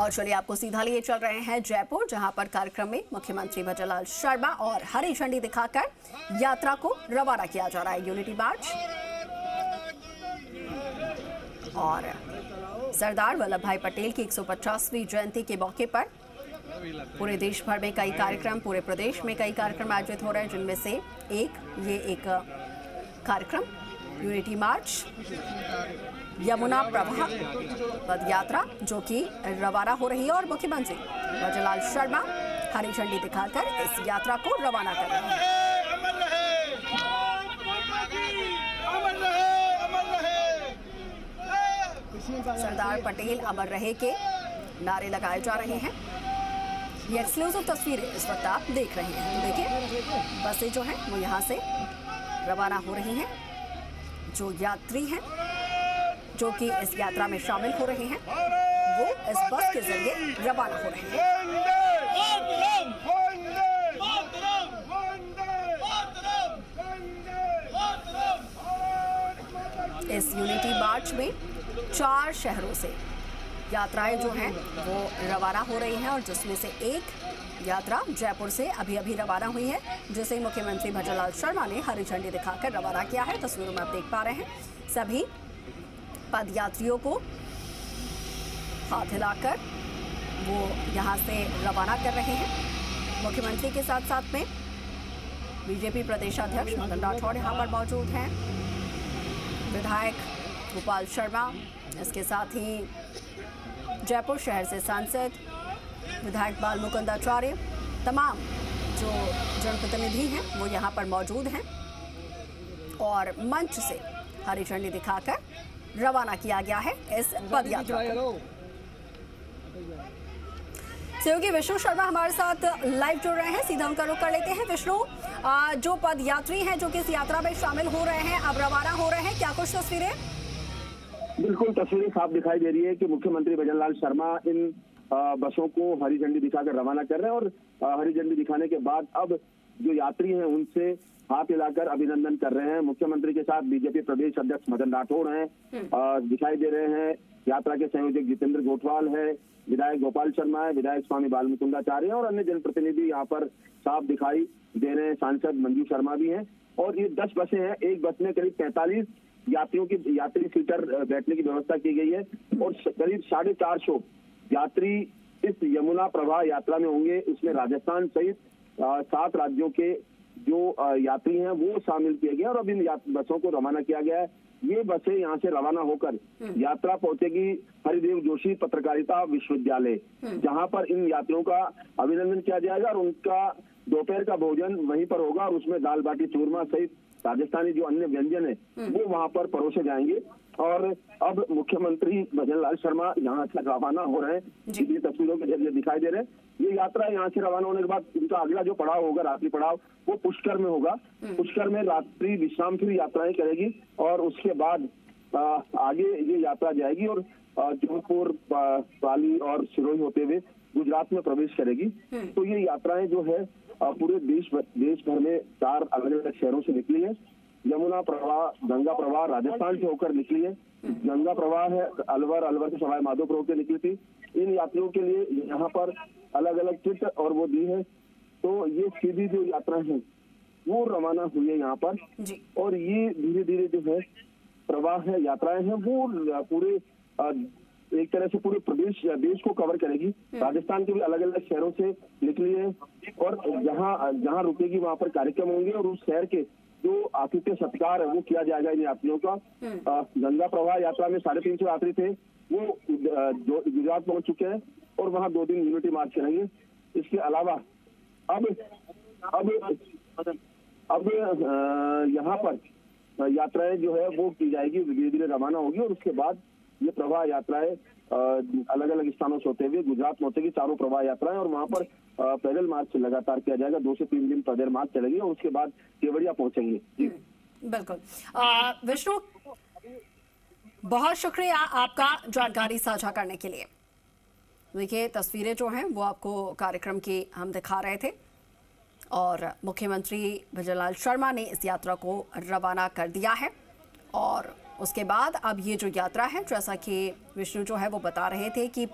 और चलिए आपको सीधा लिए चल रहे हैं जयपुर, जहां पर कार्यक्रम में मुख्यमंत्री भजनलाल शर्मा और हरी झंडी दिखाकर यात्रा को रवाना किया जा रहा है। यूनिटी मार्च और सरदार वल्लभ भाई पटेल की 150वीं जयंती के मौके पर पूरे देश भर में कई कार्यक्रम, पूरे प्रदेश में कई कार्यक्रम आयोजित हो रहे हैं, जिनमें से एक कार्यक्रम यूनिटी मार्च, यमुना प्रवाह पद यात्रा जो कि रवाना हो रही है और मुख्यमंत्री भजनलाल शर्मा हरी झंडी दिखाकर इस यात्रा को रवाना कर रहे हैं। सरदार पटेल अमर रहे के नारे लगाए जा रहे हैं। ये एक्सक्लूसिव तस्वीरें इस वक्त आप देख रहे हैं। तो देखिए बसें जो हैं वो यहाँ से रवाना हो रही हैं। जो यात्री हैं जो कि इस यात्रा में शामिल हो रहे हैं वो इस बस के जरिए रवाना हो रहे हैं। इस यूनिटी मार्च में 4 शहरों से यात्राएं जो हैं वो रवाना हो रही हैं और जिसमें से एक यात्रा जयपुर से अभी रवाना हुई है, जिसे मुख्यमंत्री भजनलाल शर्मा ने हरी झंडी दिखाकर रवाना किया है। तस्वीरों में आप देख पा रहे हैं सभी पद यात्रियों को हाथ हिलाकर वो यहाँ से रवाना कर रहे हैं। मुख्यमंत्री के साथ साथ में बीजेपी प्रदेशाध्यक्ष मदन राठौड़ यहाँ पर मौजूद हैं, विधायक गोपाल शर्मा, इसके साथ ही जयपुर शहर से सांसद विधायक बाल मुकुंदाचार्य, तमाम जो जनप्रतिनिधि हैं वो यहाँ पर मौजूद हैं और मंच से हरी झंडी दिखाकर रवाना किया गया है इस पद यात्रा को। सहयोगी विष्णु शर्मा हमारे साथ लाइव जुड़ रहे हैं, सीधा उनका रुख कर लेते हैं। विष्णु, जो पद यात्री हैं जो कि इस यात्रा में शामिल हो रहे हैं अब रवाना हो रहे हैं, क्या कुछ तस्वीरें? बिल्कुल, तस्वीरें साफ दिखाई दे रही है कि मुख्यमंत्री भजनलाल शर्मा इन बसों को हरी झंडी दिखाकर रवाना कर रहे हैं और हरी झंडी दिखाने के बाद अब जो यात्री हैं उनसे हाथ हिलाकर अभिनंदन कर रहे हैं। मुख्यमंत्री के साथ बीजेपी प्रदेश अध्यक्ष मदन राठौड़ हैं, दिखाई दे रहे हैं। यात्रा के संयोजक जितेंद्र गोठवाल है, विधायक गोपाल शर्मा है, विधायक स्वामी बाल मुकुंदाचार्य और अन्य जनप्रतिनिधि यहाँ पर साफ दिखाई दे रहे हैं। सांसद मंजू शर्मा भी हैं और ये 10 बसें हैं। एक बस में करीब 45 यात्रियों की यात्री सीटर बैठने की व्यवस्था की गई है और करीब 450 यात्री इस यमुना प्रवाह यात्रा में होंगे। इसमें राजस्थान सहित 7 राज्यों के जो यात्री हैं वो शामिल किए गए और अब इन बसों को रवाना किया गया है। ये बसें यहाँ से रवाना होकर यात्रा पहुंचेगी हरिदेव जोशी पत्रकारिता विश्वविद्यालय, जहां पर इन यात्रियों का अभिनंदन किया जाएगा और उनका दोपहर का भोजन वहीं पर होगा और उसमें दाल बाटी चूरमा सहित राजस्थानी जो अन्य व्यंजन है वो वहां पर परोसे जाएंगे। और अब मुख्यमंत्री भजनलाल शर्मा यहाँ से रवाना हो रहे हैं, ये तस्वीरों के जरिए दिखाई दे रहे हैं। ये यात्रा यहाँ से रवाना होने के बाद उनका अगला जो पड़ाव होगा, रात्रि पड़ाव, वो पुष्कर में होगा। पुष्कर में रात्रि विश्राम फिर यात्राएं करेगी और उसके बाद आगे ये यात्रा जाएगी और जोधपुर, पाली और सिरोही होते हुए गुजरात में प्रवेश करेगी। तो ये यात्राएं जो है पूरे देश भर में 4 अलग अलग शहरों से निकली है। यमुना प्रवाह, गंगा प्रवाह राजस्थान से होकर निकली है। गंगा प्रवाह है अलवर से सवाई माधोपुर होकर निकली थी। इन यात्रियों के लिए यहाँ पर अलग अलग किट और वो दी है। तो ये सीधी जो यात्रा है वो रवाना हुई है यहाँ पर और ये धीरे धीरे जो है प्रवाह है, यात्राएं हैं वो पूरे एक तरह से पूरे देश को कवर करेगी। राजस्थान के भी अलग अलग शहरों से निकली है और जहाँ रुकेगी वहाँ पर कार्यक्रम होंगे और उस शहर के जो आतिथ्य सत्कार है वो किया जाएगा इन यात्रियों का। गंगा प्रवाह यात्रा में 350 यात्री थे, वो गुजरात पहुंच चुके हैं और वहाँ 2 दिन यूनिटी मार्च करेंगे। इसके अलावा अब यहाँ पर यात्राएं जो है वो की जाएगी, धीरे धीरे रवाना होगी और उसके बाद ये प्रवाह यात्राएं अलग अलग स्थानों से होते हुए गुजरात पहुंचेगी। 4 प्रवाह यात्राएं और वहां पर पैदल मार्च लगातार किया जाएगा। 2 से 3 दिन पैदल मार्च चलेगी और उसके बाद केवड़िया पहुंचेंगे। बिल्कुल विष्णु, बहुत शुक्रिया आपका जानकारी साझा करने के लिए। देखिए तस्वीरें जो हैं वो आपको कार्यक्रम की हम दिखा रहे थे और मुख्यमंत्री भजनलाल शर्मा ने इस यात्रा को रवाना कर दिया है और उसके बाद अब ये जो यात्रा है, जैसा कि विष्णु जो है वो बता रहे थे कि